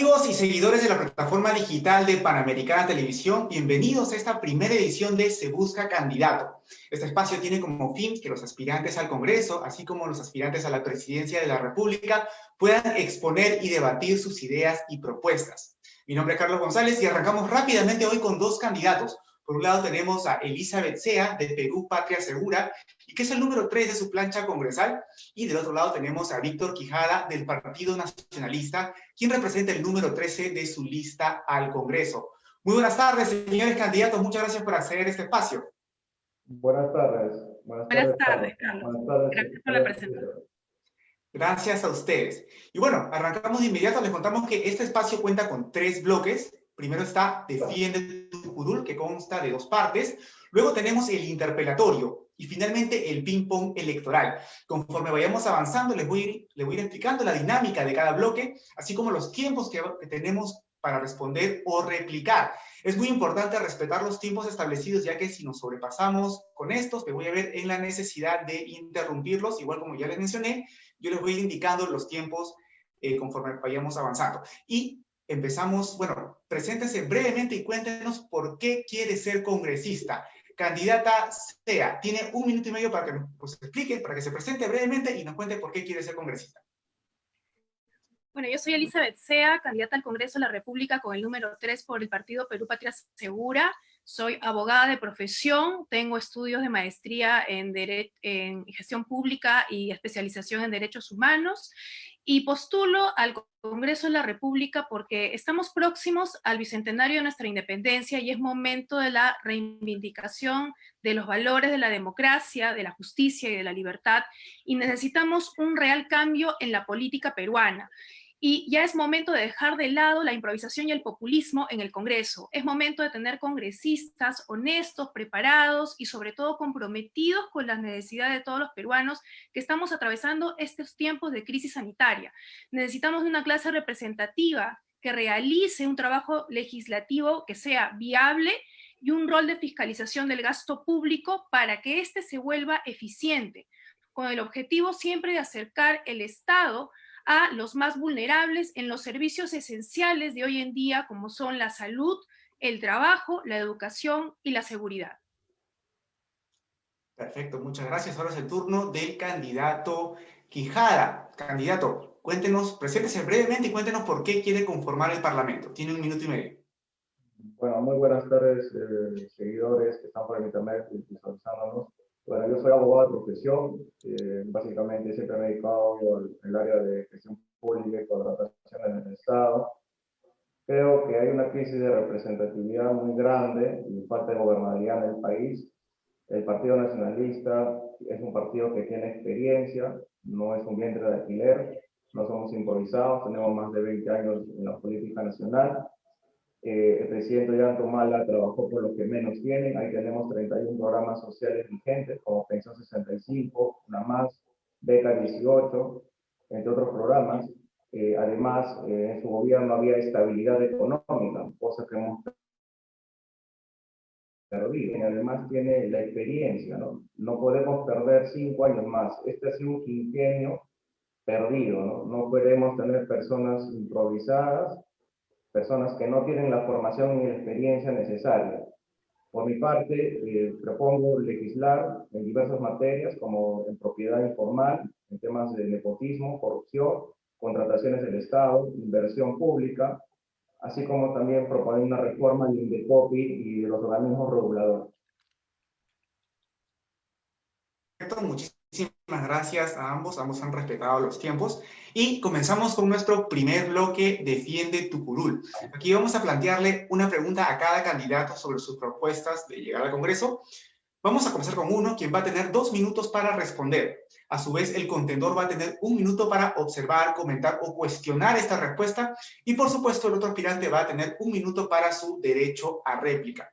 Amigos y seguidores de la plataforma digital de Panamericana Televisión, bienvenidos a esta primera edición de Se Busca Candidato. Este espacio tiene como fin que los aspirantes al Congreso, así como los aspirantes a la presidencia de la República, puedan exponer y debatir sus ideas y propuestas. Mi nombre es Carlos González y arrancamos rápidamente hoy con dos candidatos. Por un lado tenemos a Elizabeth Sea, de Perú Patria Segura, y que es el número 3 de su plancha congresal. Y del otro lado tenemos a Víctor Quijada, del Partido Nacionalista, quien representa el número 13 de su lista al Congreso. Muy buenas tardes, señores candidatos. Muchas gracias por acceder a este espacio. Buenas tardes. Buenas tardes, Carlos. Buenas tardes. Gracias por la presentación. Gracias a ustedes. Y bueno, arrancamos de inmediato. Les contamos que este espacio cuenta con 3 bloques. Primero está Defiende tu curul, que consta de 2 partes. Luego tenemos el interpelatorio y finalmente el ping-pong electoral. Conforme vayamos avanzando, les voy a ir explicando la dinámica de cada bloque, así como los tiempos que tenemos para responder o replicar. Es muy importante respetar los tiempos establecidos, ya que si nos sobrepasamos con estos, me voy a ver en la necesidad de interrumpirlos, igual como ya les mencioné, yo les voy a ir indicando los tiempos conforme vayamos avanzando. Y empezamos, bueno, preséntese brevemente y cuéntenos por qué quiere ser congresista. Candidata Sea, tiene 1 minuto y medio para que nos explique, para que se presente brevemente y nos cuente por qué quiere ser congresista. Bueno, yo soy Elizabeth Sea, candidata al Congreso de la República con el número 3 por el partido Perú Patria Segura. Soy abogada de profesión, tengo estudios de maestría en gestión pública y especialización en derechos humanos, y postulo al Congreso de la República porque estamos próximos al bicentenario de nuestra independencia y es momento de la reivindicación de los valores de la democracia, de la justicia y de la libertad, y necesitamos un real cambio en la política peruana. Y ya es momento de dejar de lado la improvisación y el populismo en el Congreso. Es momento de tener congresistas honestos, preparados y sobre todo comprometidos con las necesidades de todos los peruanos que estamos atravesando estos tiempos de crisis sanitaria. Necesitamos de una clase representativa que realice un trabajo legislativo que sea viable y un rol de fiscalización del gasto público para que éste se vuelva eficiente, con el objetivo siempre de acercar el Estado a los más vulnerables en los servicios esenciales de hoy en día, como son la salud, el trabajo, la educación y la seguridad. Perfecto, muchas gracias. Ahora es el turno del candidato Quijada. Candidato, cuéntenos, preséntese brevemente y cuéntenos por qué quiere conformar el Parlamento. Tiene 1 minuto y medio. Bueno, muy buenas tardes, seguidores que están por el internet visualizándonos. Bueno, yo soy abogado de profesión, básicamente siempre me he dedicado al área de gestión pública y contratación en el Estado. Creo que hay una crisis de representatividad muy grande y falta de gobernabilidad en el país. El Partido Nacionalista es un partido que tiene experiencia, no es un vientre de alquiler, no somos improvisados, tenemos más de 20 años en la política nacional. El presidente Ollanta Humala trabajó por los que menos tienen. Ahí tenemos 31 programas sociales vigentes, como Pensión 65, una más, Beca 18, entre otros programas. Además, en su gobierno había estabilidad económica, cosa que hemos perdido. Y además tiene la experiencia, ¿no? No podemos perder 5 años más. Este ha sido un quinquenio perdido, ¿no? No podemos tener personas improvisadas, personas que no tienen la formación ni la experiencia necesaria. Por mi parte, propongo legislar en diversas materias, como en propiedad informal, en temas de nepotismo, corrupción, contrataciones del Estado, inversión pública, así como también proponer una reforma del INDECOPI y de los organismos reguladores. Muchísimas gracias a ambos han respetado los tiempos y comenzamos con nuestro primer bloque, Defiende tu curul. Aquí vamos a plantearle una pregunta a cada candidato sobre sus propuestas de llegar al Congreso. Vamos a comenzar con uno, quien va a tener 2 minutos para responder. A su vez, el contendor va a tener 1 minuto para observar, comentar o cuestionar esta respuesta y, por supuesto, el otro aspirante va a tener 1 minuto para su derecho a réplica.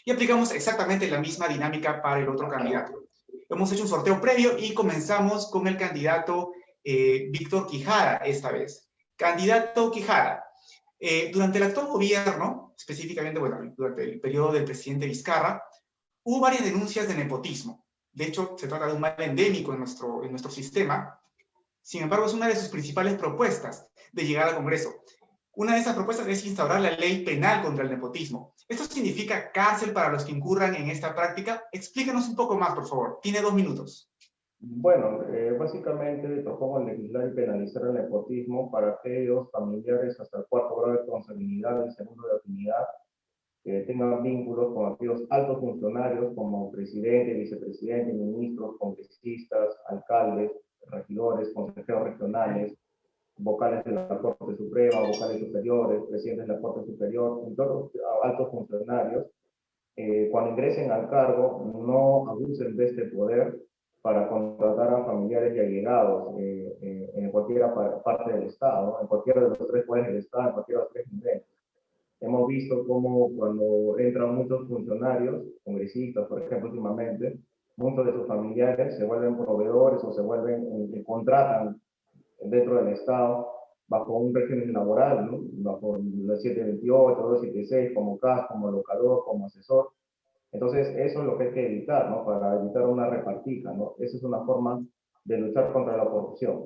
Y aplicamos exactamente la misma dinámica para el otro candidato. Hemos hecho un sorteo previo y comenzamos con el candidato Víctor Quijada esta vez. Candidato Quijada, durante el actual gobierno, específicamente, bueno, durante el periodo del presidente Vizcarra, hubo varias denuncias de nepotismo. De hecho, se trata de un mal endémico en nuestro sistema. Sin embargo, es una de sus principales propuestas de llegar al Congreso. Una de esas propuestas es instaurar la ley penal contra el nepotismo. ¿Esto significa cárcel para los que incurran en esta práctica? Explíquenos un poco más, por favor. Tiene 2 minutos. Bueno, básicamente propongo legislar y penalizar el nepotismo para aquellos familiares hasta el 4º grado de consanguinidad y segundo de afinidad que tengan vínculos con aquellos altos funcionarios como presidente, vicepresidente, ministros, congresistas, alcaldes, regidores, consejeros regionales, vocales de la Corte Suprema, vocales superiores, presidentes de la Corte Superior, en todos los altos funcionarios, cuando ingresen al cargo, no abusen de este poder para contratar a familiares y allegados en cualquier parte del Estado, ¿no? En cualquiera de los 3 poderes del Estado, en cualquiera de los 3 niveles. Hemos visto cómo cuando entran muchos funcionarios, congresistas, por ejemplo, últimamente, muchos de sus familiares se vuelven proveedores o se vuelven, contratan dentro del Estado bajo un régimen laboral, ¿no? Bajo la 728, 276, como CAS, como locador, como asesor. Entonces, eso es lo que hay que evitar, ¿no? Para evitar una repartija, ¿no? Esa es una forma de luchar contra la corrupción.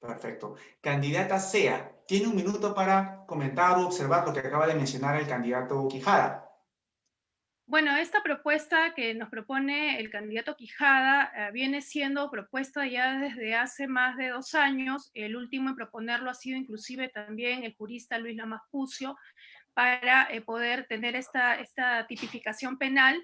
Perfecto. Candidata Sea, tiene 1 minuto para comentar o observar lo que acaba de mencionar el candidato Quijada. Bueno, esta propuesta que nos propone el candidato Quijada viene siendo propuesta ya desde hace más de 2 años. El último en proponerlo ha sido inclusive también el jurista Luis Lamas Pucio, para poder tener esta tipificación penal,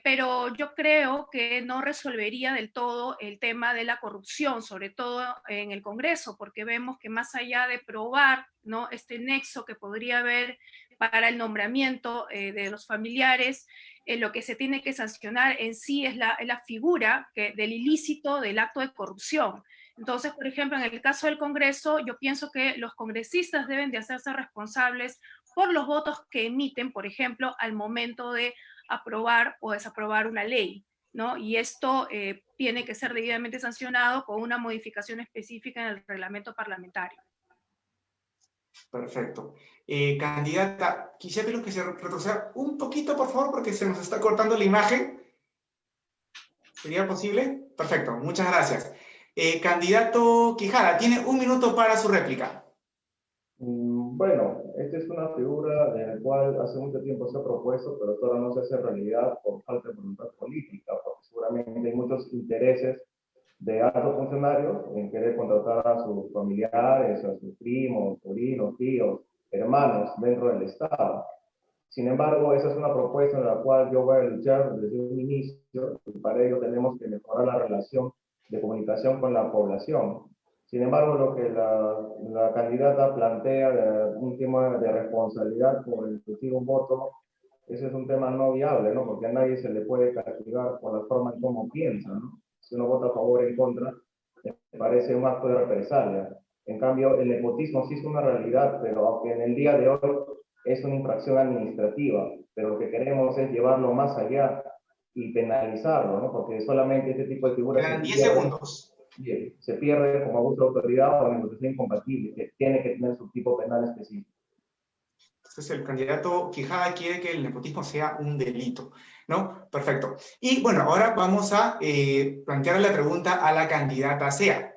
pero yo creo que no resolvería del todo el tema de la corrupción, sobre todo en el Congreso, porque vemos que más allá de probar, ¿no?, este nexo que podría haber para el nombramiento de los familiares, lo que se tiene que sancionar en sí es la figura del ilícito del acto de corrupción. Entonces, por ejemplo, en el caso del Congreso, yo pienso que los congresistas deben de hacerse responsables por los votos que emiten, por ejemplo, al momento de aprobar o desaprobar una ley, ¿no? Y esto tiene que ser debidamente sancionado con una modificación específica en el reglamento parlamentario. Perfecto. Candidata, quisiera pedir que se retroceda un poquito, por favor, porque se nos está cortando la imagen. ¿Sería posible? Perfecto, muchas gracias. Candidato Quijada, tiene 1 minuto para su réplica. Bueno, esta es una figura de la cual hace mucho tiempo se ha propuesto, pero todavía no se hace realidad por falta de voluntad política, porque seguramente hay muchos intereses de altos funcionarios en querer contratar a sus familiares, a sus primos, sobrinos, tíos, hermanos dentro del Estado. Sin embargo, esa es una propuesta en la cual yo voy a luchar desde un inicio, y para ello tenemos que mejorar la relación de comunicación con la población. Sin embargo, lo que la candidata plantea de un tema de responsabilidad por el testigo un voto, ese es un tema no viable, ¿no? Porque a nadie se le puede castigar por la forma en cómo piensa, ¿no? Si uno vota a favor o en contra, me parece un acto de represalia. En cambio, el nepotismo sí es una realidad, pero aunque en el día de hoy es una infracción administrativa, pero lo que queremos es llevarlo más allá y penalizarlo, ¿no? Porque solamente este tipo de figuras Quedan 10 segundos. se pierde como abuso de autoridad o negociación incompatible, que tiene que tener su tipo penal específico. Entonces, el candidato Quijada quiere que el nepotismo sea un delito, ¿no? Perfecto. Y bueno, ahora vamos a plantear la pregunta a la candidata Sea.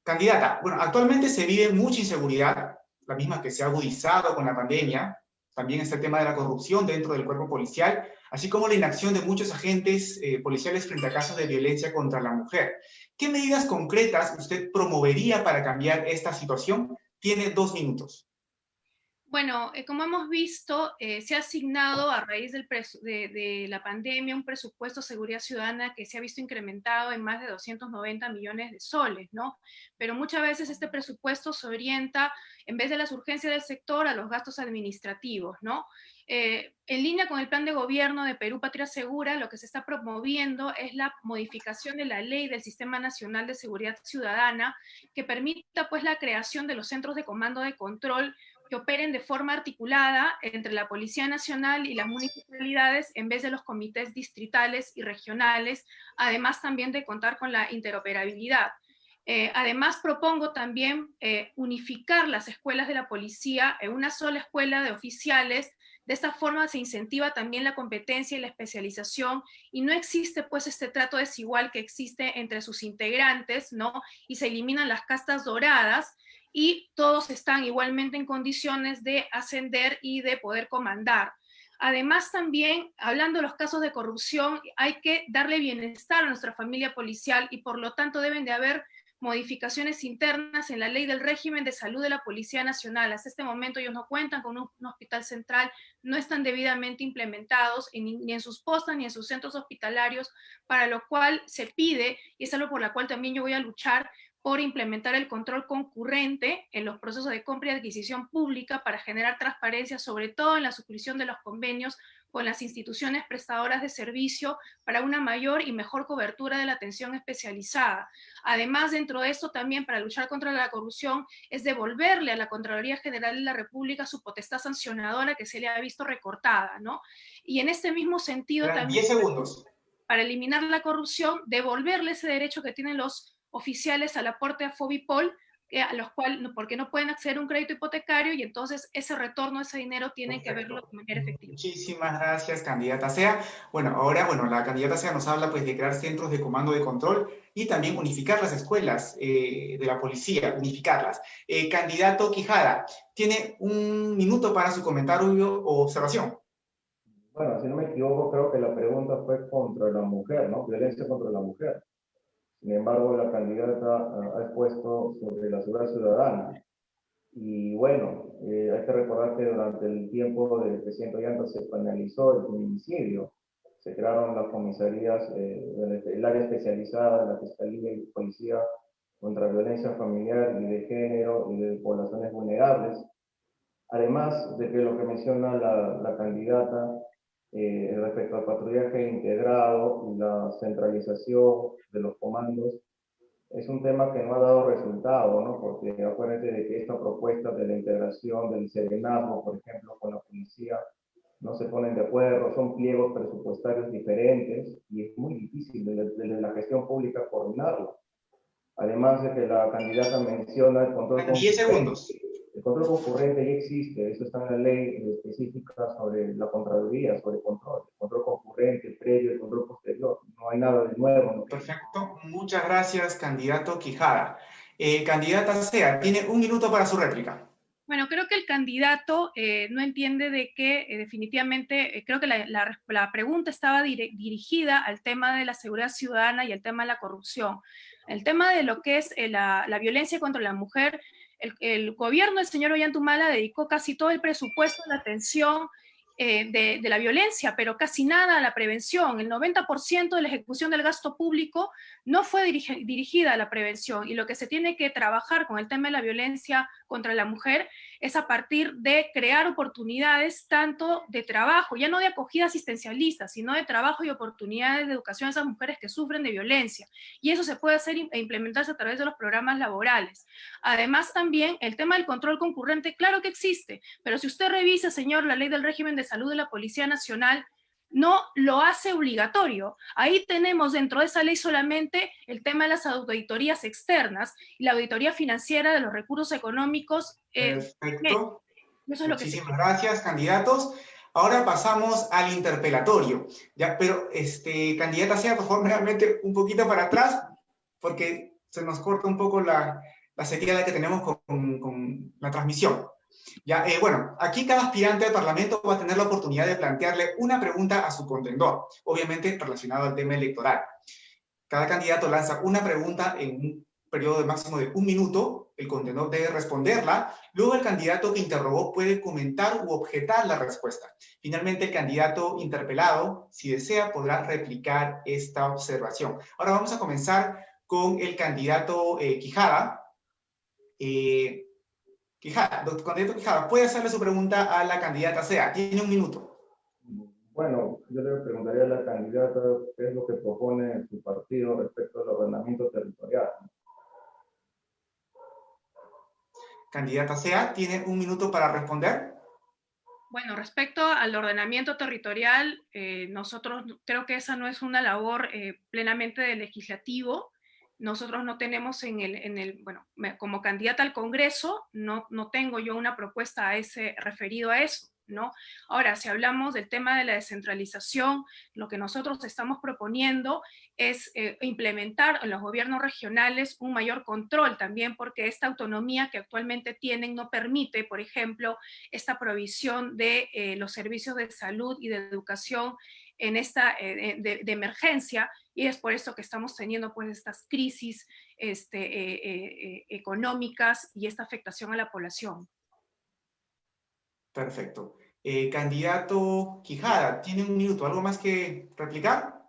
Candidata, bueno, actualmente se vive mucha inseguridad, la misma que se ha agudizado con la pandemia. También está el tema de la corrupción dentro del cuerpo policial, así como la inacción de muchos agentes policiales frente a casos de violencia contra la mujer. ¿Qué medidas concretas usted promovería para cambiar esta situación? Tiene 2 minutos. Bueno, como hemos visto, se ha asignado a raíz de la pandemia un presupuesto de seguridad ciudadana que se ha visto incrementado en más de 290 millones de soles, ¿no? Pero muchas veces este presupuesto se orienta, en vez de las urgencias del sector, a los gastos administrativos, ¿no? En línea con el plan de gobierno de Perú Patria Segura, lo que se está promoviendo es la modificación de la ley del Sistema Nacional de Seguridad Ciudadana, que permita pues la creación de los centros de comando de control que operen de forma articulada entre la Policía Nacional y las municipalidades en vez de los comités distritales y regionales, además también de contar con la interoperabilidad. Además, propongo también unificar las escuelas de la policía en una sola escuela de oficiales. De esta forma se incentiva también la competencia y la especialización y no existe pues este trato desigual que existe entre sus integrantes, ¿no? Y se eliminan las castas doradas. y todos están igualmente en condiciones de ascender y de poder comandar. Además, también, hablando de los casos de corrupción, hay que darle bienestar a nuestra familia policial y por lo tanto deben de haber modificaciones internas en la ley del régimen de salud de la Policía Nacional. Hasta este momento ellos no cuentan con un hospital central, no están debidamente implementados ni en sus postas ni en sus centros hospitalarios, para lo cual se pide, y es algo por la cual también yo voy a luchar, por implementar el control concurrente en los procesos de compra y adquisición pública para generar transparencia, sobre todo en la suscripción de los convenios con las instituciones prestadoras de servicio para una mayor y mejor cobertura de la atención especializada. Además, dentro de esto también, para luchar contra la corrupción, es devolverle a la Contraloría General de la República su potestad sancionadora que se le ha visto recortada, ¿no? Y en este mismo sentido también, 10 segundos. para eliminar la corrupción, devolverle ese derecho que tienen los oficiales al aporte a Fobipol, a los cuales, porque no pueden acceder a un crédito hipotecario, y entonces ese retorno, ese dinero, tienen que verlo de manera efectiva. Muchísimas gracias, candidata Sea. Bueno, ahora, la candidata Sea nos habla pues de crear centros de comando de control y también unificar las escuelas de la policía, unificarlas. Candidato Quijada, tiene un minuto para su comentario o observación. Bueno, si no me equivoco, creo que la pregunta fue contra la mujer, ¿no? Violencia contra la mujer. Sin embargo, la candidata ha expuesto sobre la seguridad ciudadana. Y bueno, hay que recordar que durante el tiempo del presidente Ollanta se penalizó el feminicidio. Se crearon las comisarías, el área especializada, la Fiscalía y Policía contra violencia familiar y de género y de poblaciones vulnerables. Además de que lo que menciona la candidata respecto al patrullaje integrado y la centralización de los comandos, es un tema que no ha dado resultado, ¿no? Porque acuérdense de que esta propuesta de la integración del serenazgo, por ejemplo, con la policía, no se ponen de acuerdo, son pliegos presupuestarios diferentes y es muy difícil desde la gestión pública coordinarlo. Además de que la candidata menciona el control concurrente. 10 segundos. El control concurrente ya existe, eso está en la ley específica sobre la Contraloría, sobre control. El control concurrente, el previo, el control posterior. No hay nada de nuevo, ¿no? Perfecto. Muchas gracias, candidato Quijada. Candidata Sea, tiene un minuto para su réplica. Bueno, creo que el candidato no entiende de que definitivamente, creo que la pregunta estaba dirigida al tema de la seguridad ciudadana y al tema de la corrupción. El tema de lo que es la violencia contra la mujer, el gobierno del señor Ollantumala dedicó casi todo el presupuesto a la atención de la violencia, pero casi nada a la prevención. El 90% de la ejecución del gasto público no fue dirigida a la prevención, y lo que se tiene que trabajar con el tema de la violencia contra la mujer es a partir de crear oportunidades tanto de trabajo, ya no de acogida asistencialista, sino de trabajo y oportunidades de educación a esas mujeres que sufren de violencia, y eso se puede hacer e implementarse a través de los programas laborales. Además, también el tema del control concurrente, claro que existe, pero si usted revisa, señor, la ley del régimen de salud de la Policía Nacional, no lo hace obligatorio. Ahí tenemos dentro de esa ley solamente el tema de las auditorías externas y la auditoría financiera de los recursos económicos. Perfecto. Eso es lo que Muchísimas gracias, candidatos. Ahora pasamos al interpelatorio. Ya, pero, candidata Sea, por favor, nuevamente un poquito para atrás, porque se nos corta un poco la sequía que tenemos con la transmisión. Ya, bueno, aquí cada aspirante al Parlamento va a tener la oportunidad de plantearle una pregunta a su contendor, obviamente relacionado al tema electoral. Cada candidato lanza una pregunta en un periodo de máximo de 1 minuto, el contendor debe responderla, luego el candidato que interrogó puede comentar u objetar la respuesta. Finalmente, el candidato interpelado, si desea, podrá replicar esta observación. Ahora vamos a comenzar con el candidato Quijada. Candidato Quijada, puede hacerle su pregunta a la candidata Sea. Tiene 1 minuto. Bueno, yo le preguntaría a la candidata qué es lo que propone su partido respecto al ordenamiento territorial. Candidata Sea, tiene 1 minuto para responder. Bueno, respecto al ordenamiento territorial, nosotros creo que esa no es una labor plenamente del legislativo. Nosotros no tenemos bueno, como candidata al Congreso, no tengo yo una propuesta referido a eso. ¿no? Ahora, si hablamos del tema de la descentralización, lo que nosotros estamos proponiendo es implementar en los gobiernos regionales un mayor control también, porque esta autonomía que actualmente tienen no permite, por ejemplo, esta provisión de los servicios de salud y de educación en esta de emergencia, y es por esto que estamos teniendo pues estas crisis económicas y esta afectación a la población. Perfecto. Candidato Quijada, tiene un minuto. ¿Algo más que replicar?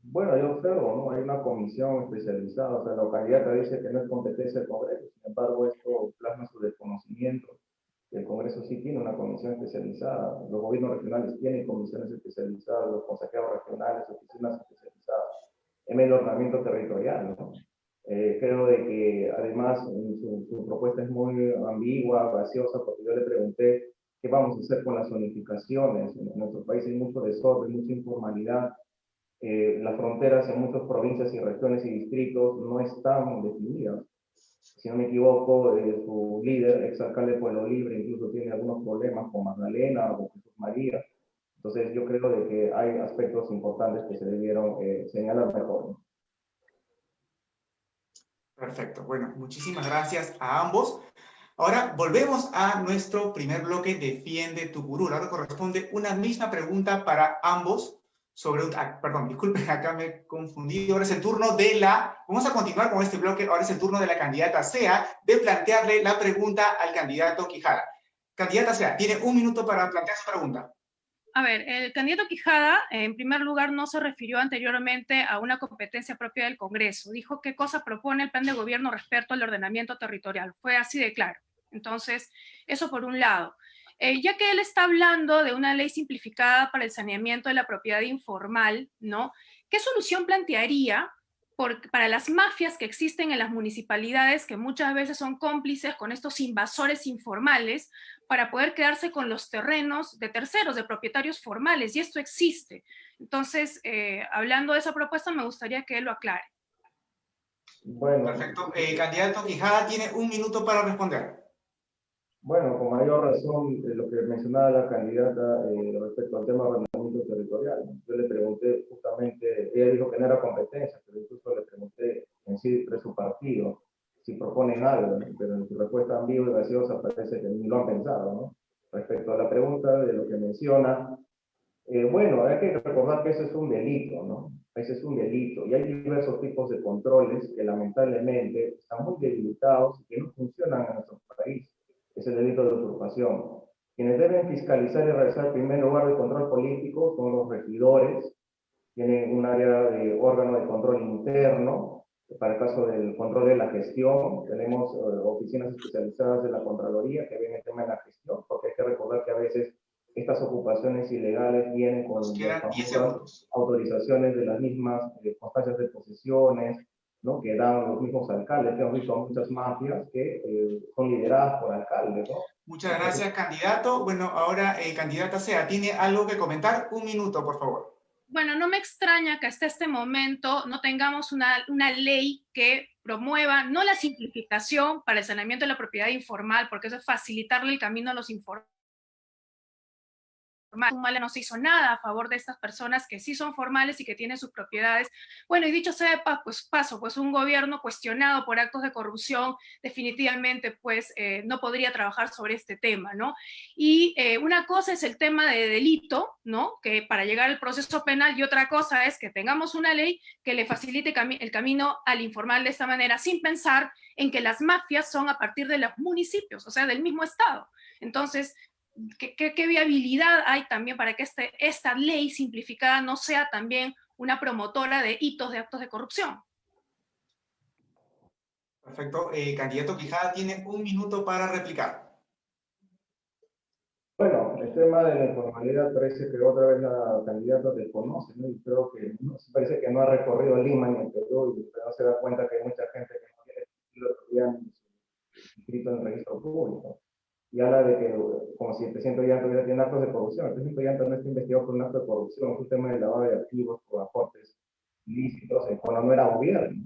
Bueno, yo observo, ¿no? Hay una comisión especializada, o sea, la candidata dice que no es competencia del Congreso, sin embargo, esto plasma su desconocimiento. El Congreso sí tiene una comisión especializada, los gobiernos regionales tienen comisiones especializadas, los consejeros regionales, oficinas especializadas en el ordenamiento territorial, ¿no? Creo de que además su propuesta es muy ambigua, graciosa, porque yo le pregunté qué vamos a hacer con las zonificaciones. En nuestro país hay mucho desorden, mucha informalidad. Las fronteras en muchas provincias y regiones y distritos no están definidas. Si no me equivoco, su líder, exalcalde de Pueblo Libre, incluso tiene algunos problemas con Magdalena o Jesús María. Entonces yo creo de que hay aspectos importantes que se debieron señalar mejor, ¿no? Perfecto. Bueno, muchísimas gracias a ambos. Ahora volvemos a nuestro primer bloque, Defiende tu curul. Ahora corresponde una misma pregunta para ambos sobre un... perdón, disculpen, acá me he confundido. Ahora es el turno de la... Vamos a continuar con este bloque. Ahora es el turno de la candidata Sea de plantearle la pregunta al candidato Quijada. Candidata Sea, tiene un minuto para plantear su pregunta. A ver, el candidato Quijada, en primer lugar, no se refirió anteriormente a una competencia propia del Congreso. Dijo qué cosa propone el plan de gobierno respecto al ordenamiento territorial. Fue así de claro. Entonces, eso por un lado. Ya que él está hablando de una ley simplificada para el saneamiento de la propiedad informal, ¿no? ¿Qué solución plantearía para las mafias que existen en las municipalidades, que muchas veces son cómplices con estos invasores informales, para poder quedarse con los terrenos de terceros, de propietarios formales? Y esto existe. Entonces, hablando de esa propuesta, me gustaría que él lo aclare. Bueno, Perfecto. Candidato Quijada tiene un minuto para responder. bueno, con mayor razón lo que mencionaba la candidata respecto al tema del ordenamiento territorial. Yo le pregunté justamente, ella dijo que no era competencia, pero incluso le pregunté en sí de su partido si proponen algo, ¿no? Pero en su respuesta ambigua y graciosa parece que ni lo han pensado, ¿no? Respecto a la pregunta de lo que menciona, bueno, hay que recordar que ese es un delito, ¿no? Ese es un delito. Y hay diversos tipos de controles que lamentablemente están muy debilitados y que no funcionan en nuestro país. Es el delito de usurpación. Quienes deben fiscalizar y realizar en primer lugar el control político son los regidores. Tienen un área de órgano de control interno. Para el caso del control de la gestión, tenemos oficinas especializadas de la Contraloría que ven el tema de la gestión, porque hay que recordar que a veces estas ocupaciones ilegales vienen con Nos las quedan 10 famosas segundos. autorizaciones de las mismas constancias de posesiones, ¿no? Que dan los mismos alcaldes. Hemos visto muchas mafias que son lideradas por alcaldes, ¿no? Muchas Entonces, gracias, candidato. Bueno, ahora, candidata Sea, ¿tiene algo que comentar? Un minuto, por favor. Bueno, no me extraña que hasta este momento no tengamos una ley que promueva no la simplificación para el saneamiento de la propiedad informal, porque eso es facilitarle el camino a los informales. Humala no se hizo nada a favor de estas personas que sí son formales y que tienen sus propiedades. Bueno, y dicho sea de paso, pues un gobierno cuestionado por actos de corrupción definitivamente pues no podría trabajar sobre este tema, ¿no? Y una cosa es el tema de delito, ¿no? Que para llegar al proceso penal, y otra cosa es que tengamos una ley que le facilite el camino al informal de esta manera, sin pensar en que las mafias son a partir de los municipios, o sea, del mismo estado. Entonces, ¿qué viabilidad hay también para que esta ley simplificada no sea también una promotora de hitos de actos de corrupción? Perfecto. Candidato Quijada tiene un minuto para replicar. bueno, el tema de la informalidad parece que otra vez la candidata desconoce, ¿no? Y creo que parece que no ha recorrido Lima ni el Perú y no se da cuenta que hay mucha gente que no tiene sentido estudiante inscrito en el registro público. Y habla de que, como si el presidente Ollanta hubiera tenido actos de corrupción. El presidente Ollanta no está investigado por un acto de corrupción, es un tema de lavado de activos por aportes ilícitos cuando no era gobierno.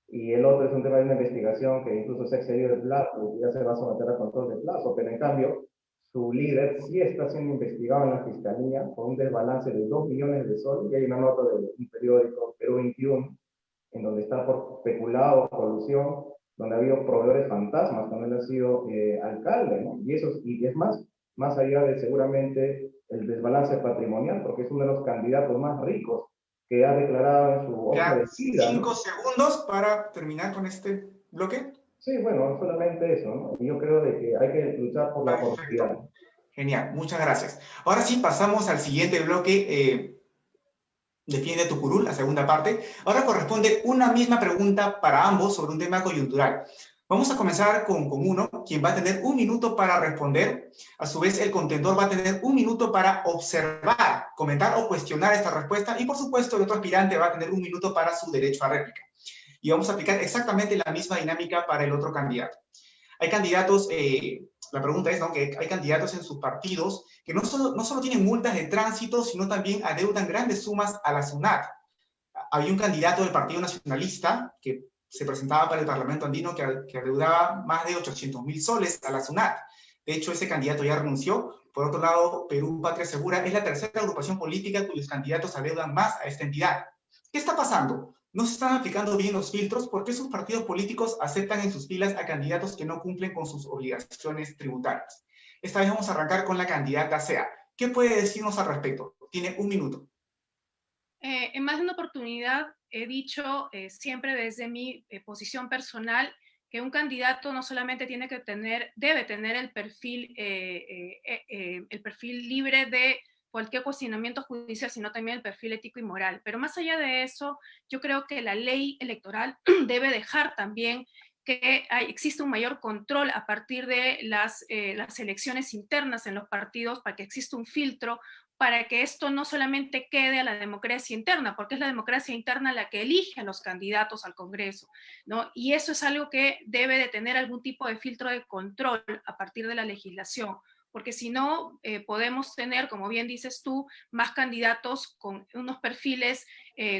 Y el otro es un tema de una investigación que incluso se ha excedido el plazo y ya se va a someter a control de plazo, pero en cambio su líder sí está siendo investigado en la Fiscalía con un desbalance de 2 millones de soles, y hay una nota de un periódico, Perú 21, en donde está por peculado, colusión, donde ha habido proveedores fantasmas cuando él ha sido alcalde, ¿no? Y es más allá de seguramente el desbalance patrimonial, porque es uno de los candidatos más ricos que ha declarado en su hoja de Ya vida, ¿no? 5 segundos para terminar con este bloque. Sí, bueno, solamente eso, ¿no? Y yo creo de que hay que luchar por la corrupción. Perfecto. Genial, muchas gracias. Ahora sí, pasamos al siguiente bloque, Defiende tu curul, la segunda parte. Ahora corresponde una misma pregunta para ambos sobre un tema coyuntural. Vamos a comenzar con uno, quien va a tener 1 minuto para responder. A su vez, el contendor va a tener 1 minuto para observar, comentar o cuestionar esta respuesta. Y por supuesto, el otro aspirante va a tener 1 minuto para su derecho a réplica. Y vamos a aplicar exactamente la misma dinámica para el otro candidato. Hay candidatos, la pregunta es, ¿no?, que hay candidatos en sus partidos que no solo tienen multas de tránsito, sino también adeudan grandes sumas a la SUNAT. Había un candidato del Partido Nacionalista que se presentaba para el Parlamento andino que adeudaba más de 800.000 soles a la SUNAT. De hecho, ese candidato ya renunció. Por otro lado, Perú Patria Segura es la tercera agrupación política cuyos candidatos adeudan más a esta entidad. ¿Qué está pasando? ¿No se están aplicando bien los filtros? ¿Por qué sus partidos políticos aceptan en sus filas a candidatos que no cumplen con sus obligaciones tributarias? Esta vez vamos a arrancar con la candidata Sea. ¿Qué puede decirnos al respecto? Tiene 1 minuto. En más de una oportunidad he dicho siempre desde mi posición personal que un candidato no solamente debe tener el perfil libre de cualquier cuestionamiento judicial, sino también el perfil ético y moral. Pero más allá de eso, yo creo que la ley electoral debe dejar también que existe un mayor control a partir de las elecciones internas en los partidos, para que exista un filtro, para que esto no solamente quede a la democracia interna, porque es la democracia interna la que elige a los candidatos al Congreso, ¿no? Y eso es algo que debe de tener algún tipo de filtro de control a partir de la legislación, porque si no, podemos tener, como bien dices tú, más candidatos con unos perfiles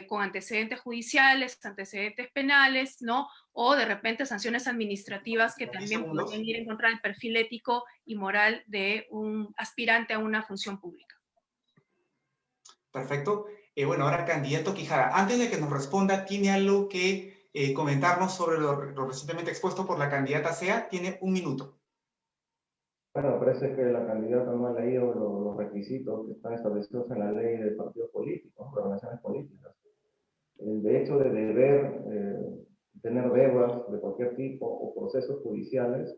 con antecedentes judiciales, antecedentes penales, ¿no? O de repente sanciones administrativas que también pueden ir en contra del perfil ético y moral de un aspirante a una función pública. Perfecto. Bueno, ahora candidato Quijada. Antes de que nos responda, ¿tiene algo que comentarnos sobre lo recientemente expuesto por la candidata Sea? Tiene 1 minuto. Bueno, parece que la candidata no ha leído los requisitos que están establecidos en la ley de partidos políticos, organizaciones políticas. El hecho de tener deudas de cualquier tipo o procesos judiciales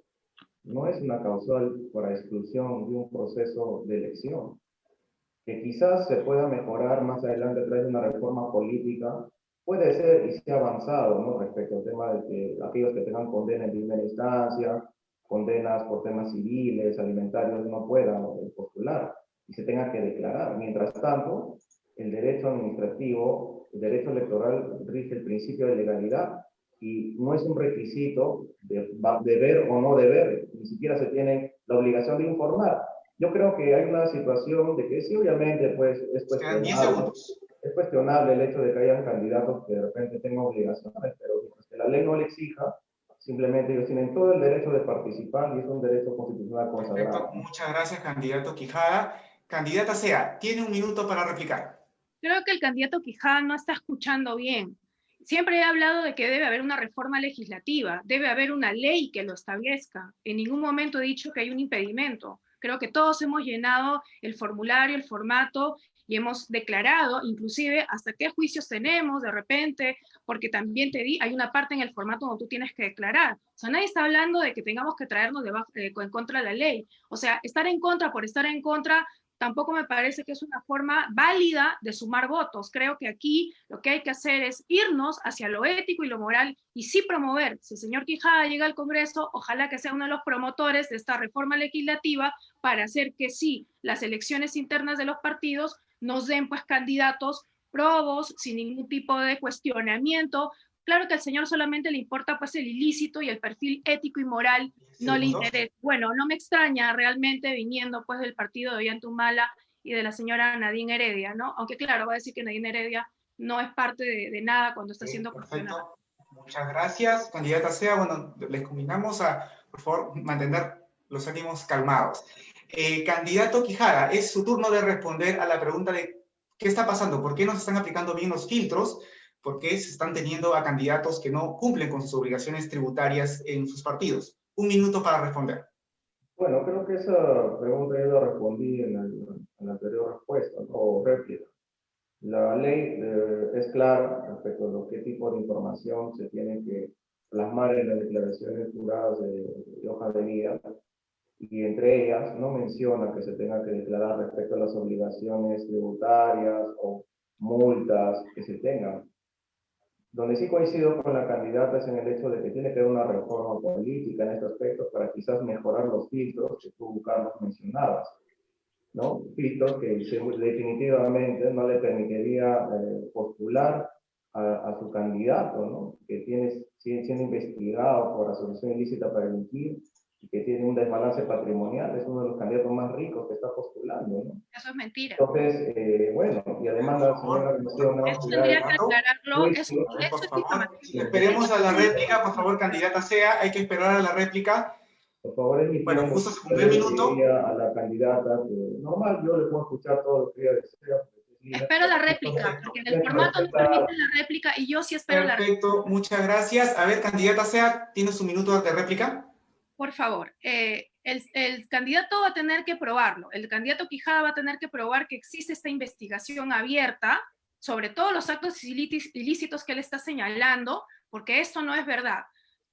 no es una causal para exclusión de un proceso de elección, que quizás se pueda mejorar más adelante a través de una reforma política. Puede ser y se ha avanzado, ¿no?, respecto al tema de que aquellos que tengan condena en primera instancia, condenas por temas civiles, alimentarios, no puedan postular y se tenga que declarar. Mientras tanto, el derecho administrativo, el derecho electoral rige el principio de legalidad y no es un requisito de deber o no deber, ni siquiera se tiene la obligación de informar. Yo creo que hay una situación de que sí, obviamente, pues es cuestionable el hecho de que hayan candidatos que de repente tengan obligaciones, pero que la ley no le exija. Simplemente ellos tienen todo el derecho de participar y es un derecho constitucional consagrado. Perfecto, muchas gracias, candidato Quijada. Candidata Sea, tiene 1 minuto para replicar. Creo que el candidato Quijada no está escuchando bien. Siempre he hablado de que debe haber una reforma legislativa, debe haber una ley que lo establezca. En ningún momento he dicho que hay un impedimento. Creo que todos hemos llenado el formulario, el formato, y hemos declarado inclusive hasta qué juicios tenemos de repente, porque también hay una parte en el formato donde tú tienes que declarar. O sea, nadie está hablando de que tengamos que traernos en contra de la ley. O sea, estar en contra por estar en contra tampoco me parece que es una forma válida de sumar votos. Creo que aquí lo que hay que hacer es irnos hacia lo ético y lo moral y sí promover. Si el señor Quijada llega al Congreso, ojalá que sea uno de los promotores de esta reforma legislativa para hacer que sí, las elecciones internas de los partidos nos den pues candidatos probos, sin ningún tipo de cuestionamiento. Claro que al señor solamente le importa pues el ilícito y el perfil ético y moral no le interesa. Bueno, no me extraña realmente viniendo pues del partido de Ollantumala y de la señora Nadine Heredia, ¿no? Aunque claro, va a decir que Nadine Heredia no es parte de nada cuando está siendo cuestionada. Muchas gracias, candidata Sea. Bueno, les combinamos a, por favor, mantener los ánimos calmados. Candidato Quijada, es su turno de responder a la pregunta de qué está pasando, por qué no se están aplicando bien los filtros, por qué se están teniendo a candidatos que no cumplen con sus obligaciones tributarias en sus partidos. Un minuto para responder. Bueno, creo que esa pregunta yo la respondí en la anterior respuesta, ¿no? O réplica. La ley es clara respecto a qué tipo de información se tiene que plasmar en las declaraciones juradas de hoja de vida, y entre ellas no menciona que se tenga que declarar respecto a las obligaciones tributarias o multas que se tengan. Donde sí coincido con la candidata es en el hecho de que tiene que haber una reforma política en este aspecto para quizás mejorar los filtros que tú, Carlos, mencionabas, ¿no? Filtros que definitivamente no le permitiría postular a su candidato, ¿no? Que siendo investigado por asociación ilícita para delinquir y que tiene un desbalance patrimonial, es uno de los candidatos más ricos que está postulando, ¿no? Eso es mentira. Entonces, bueno, y además la señora menciona Eso que hay tendría que aclararlo. Eso Por es favor, difamación. esperemos a la réplica, por favor, candidata Sea, hay que esperar a la réplica. por favor, es mi Bueno, tiempo. justo se cumplió el minuto. A la candidata, que normal, yo le puedo escuchar todo lo que ella desea. Espero la réplica, porque en el formato no permite la réplica y yo sí espero la réplica. Perfecto, muchas gracias. A ver, candidata Sea, ¿tiene su minuto de réplica? Por favor, el candidato va a tener que probarlo. El candidato Quijada va a tener que probar que existe esta investigación abierta sobre todos los actos ilícitos que él está señalando, porque esto no es verdad.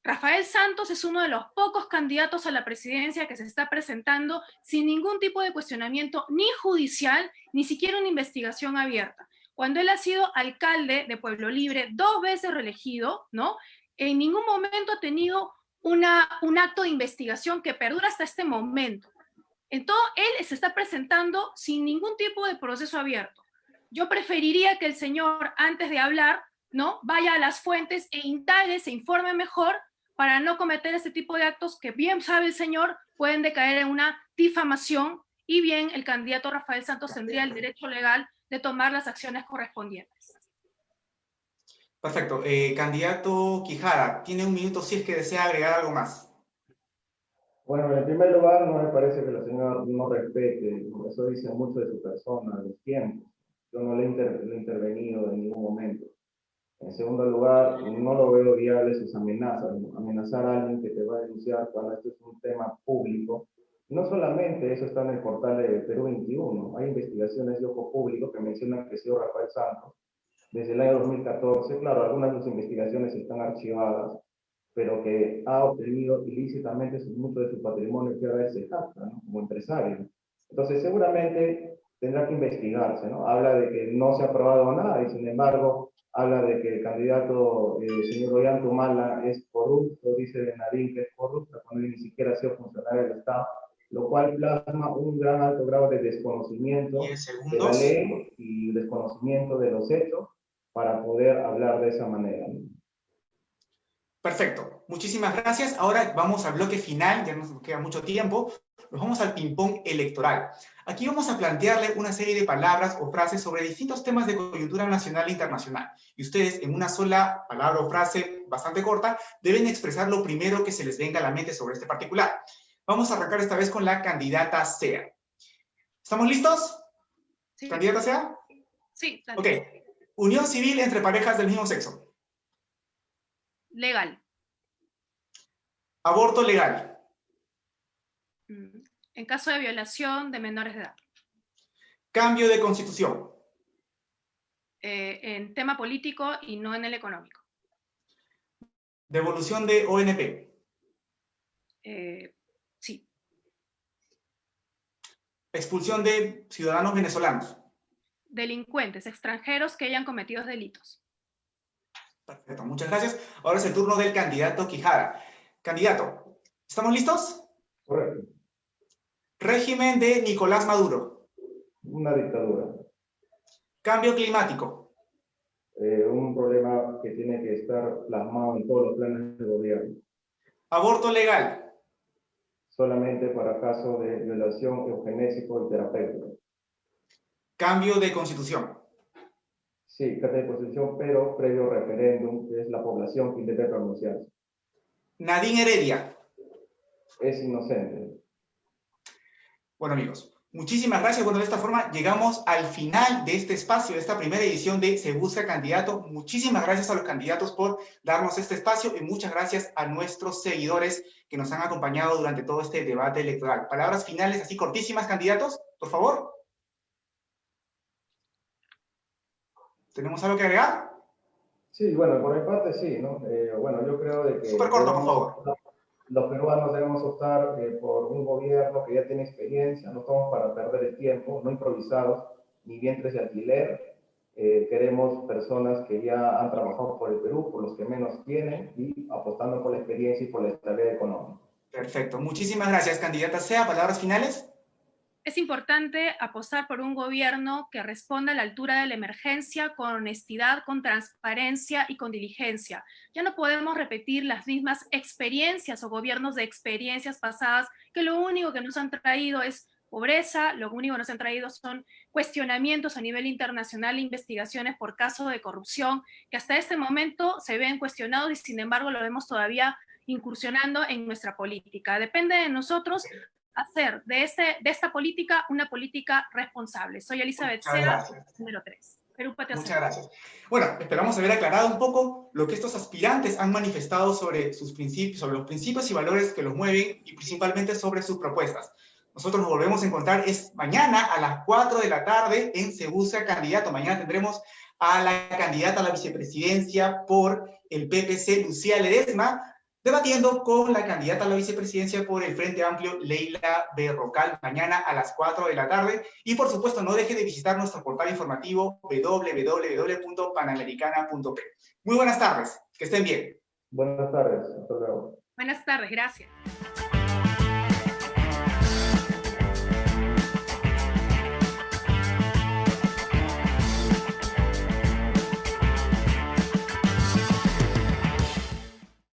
Rafael Santos es uno de los pocos candidatos a la presidencia que se está presentando sin ningún tipo de cuestionamiento ni judicial, ni siquiera una investigación abierta. Cuando él ha sido alcalde de Pueblo Libre, 2 veces reelegido, ¿no? En ningún momento ha tenido un acto de investigación que perdura hasta este momento. Entonces, él se está presentando sin ningún tipo de proceso abierto. Yo preferiría que el señor, antes de hablar, ¿no?, vaya a las fuentes e indague, se informe mejor para no cometer este tipo de actos que, bien sabe el señor, pueden decaer en una difamación, y bien el candidato Rafael Santos tendría el derecho legal de tomar las acciones correspondientes. Perfecto. Candidato Quijada, tiene un minuto si es que desea agregar algo más. Bueno, en primer lugar, no me parece que la señora no respete, eso dice mucho de su persona, de los tiempos. Yo no le he intervenido en ningún momento. En segundo lugar, no lo veo viable sus amenazas, ¿no? Amenazar a alguien que te va a denunciar cuando esto es un tema público. No solamente eso está en el portal de Perú 21, hay investigaciones de ojo público que mencionan que el señor Rafael Santos, desde el año 2014, claro, algunas de sus investigaciones están archivadas, pero que ha obtenido ilícitamente mucho de su patrimonio que ahora se jacta, ¿no?, como empresario. Entonces, seguramente tendrá que investigarse, ¿no? Habla de que no se ha aprobado nada y, sin embargo, habla de que el candidato, señor Ollantumala, es corrupto, dice Nadine que es corrupto, cuando él ni siquiera ha sido funcionario del Estado, lo cual plasma un gran alto grado de desconocimiento de la ley y desconocimiento de los hechos para poder hablar de esa manera, ¿no? Perfecto, muchísimas gracias. Ahora vamos al bloque final, ya no nos queda mucho tiempo. Nos vamos al ping-pong electoral. Aquí vamos a plantearle una serie de palabras o frases sobre distintos temas de coyuntura nacional e internacional. Y ustedes, en una sola palabra o frase bastante corta, deben expresar lo primero que se les venga a la mente sobre este particular. Vamos a arrancar esta vez con la candidata Sea. ¿Estamos listos? Sí. ¿Candidata Sea? Sí. Ok. Unión civil entre parejas del mismo sexo. Legal. Aborto legal. En caso de violación de menores de edad. Cambio de constitución. En tema político y no en el económico. Devolución de ONP. Sí. Expulsión de ciudadanos venezolanos. Delincuentes extranjeros que hayan cometido delitos. Perfecto, muchas gracias. Ahora es el turno del candidato Quijada. Candidato, ¿estamos listos? Correcto. Régimen de Nicolás Maduro. Una dictadura. Cambio climático. Un problema que tiene que estar plasmado en todos los planes del gobierno. Aborto legal. Solamente para casos de violación, eugenésico y terapéutico. Cambio de constitución. Sí, carta de constitución, pero previo referéndum, que es la población que debe pronunciarse. Nadine Heredia. Es inocente. Bueno, amigos, muchísimas gracias. Bueno, de esta forma llegamos al final de este espacio, de esta primera edición de Se Busca Candidato. Muchísimas gracias a los candidatos por darnos este espacio y muchas gracias a nuestros seguidores que nos han acompañado durante todo este debate electoral. Palabras finales así cortísimas, candidatos, por favor. ¿Tenemos algo que agregar? Sí, bueno, por mi parte sí, ¿no? Bueno, yo creo de que Súper corto, por favor. los peruanos debemos optar por un gobierno que ya tiene experiencia, no estamos para perder el tiempo, no improvisados, ni vientres de alquiler. Queremos personas que ya han trabajado por el Perú, por los que menos tienen, y apostando por la experiencia y por la estabilidad económica. Perfecto. Muchísimas gracias, candidata Sea. ¿Palabras finales? Es importante apostar por un gobierno que responda a la altura de la emergencia con honestidad, con transparencia y con diligencia. Ya no podemos repetir las mismas experiencias o gobiernos de experiencias pasadas que lo único que nos han traído es pobreza, lo único que nos han traído son cuestionamientos a nivel internacional, investigaciones por caso de corrupción, que hasta este momento se ven cuestionados y sin embargo lo vemos todavía incursionando en nuestra política. Depende de nosotros hacer de esta política una política responsable. Soy Elizabeth Sea, número 3. Perú Patria Muchas gracias. Bueno, esperamos haber aclarado un poco lo que estos aspirantes han manifestado sobre sus principios, sobre los principios y valores que los mueven y principalmente sobre sus propuestas. Nosotros nos volvemos a encontrar mañana a las 4 de la tarde en Se Busca Candidato. Mañana tendremos a la candidata a la vicepresidencia por el PPC, Lucía Ledesma, debatiendo con la candidata a la vicepresidencia por el Frente Amplio, Leila Berrocal, mañana a las 4 de la tarde. Y por supuesto, no deje de visitar nuestro portal informativo www.panamericana.p. Muy buenas tardes, que estén bien. Buenas tardes, hasta luego. Buenas tardes, gracias.